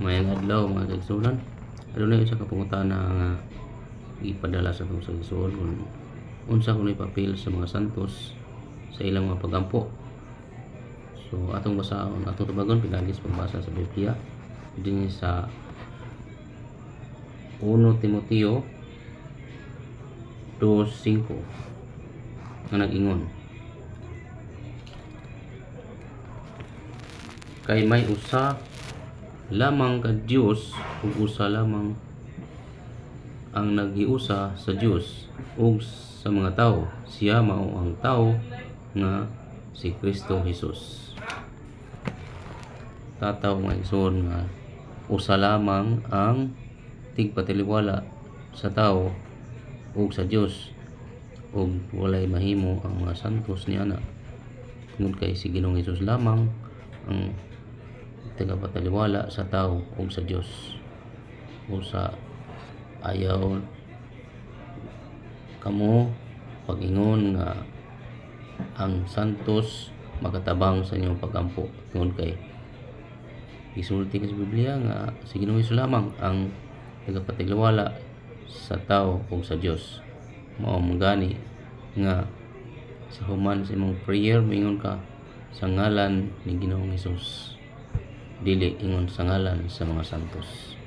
Mayang adlaw mga kaigsunan. Adunay usa ka pangutana nga ipadala sa atong kaigsuon kung unsa kuno'y papel sa mga santos sa ilang mga pagampo. So atong basaon, atong tubagon pinagis pagbasa sa Biblia dinhi sa 1 Timoteo 2:5 nga nag-ingon, kay may usa lamang ka Dios ug usa lamang ang naghiusa sa Dios ug sa mga tawo, siya mao ang tawo nga si Kristo Jesus. Tataw nga igsoon nga usa lamang ang tigpatiliwala sa tawo ug sa Dios, ug walay mahimo ang mga santos niana. Tungod kay si Ginoong Hesus lamang ang tagapataliwala sa tao ug sa Dios. Usa ayaw kamo pag-ingon nga ang santos makatabang sa inyong pagampo, tungod kay isulti sa Biblia nga si Ginoong Hesus lamang ang tagapatiliwala sa tao ug sa Dios. Mao gani nga sa human sa imong prayer mingon ka sa ngalan ni Ginoong Hesus, dili ingon sa ngalan sa mga santos.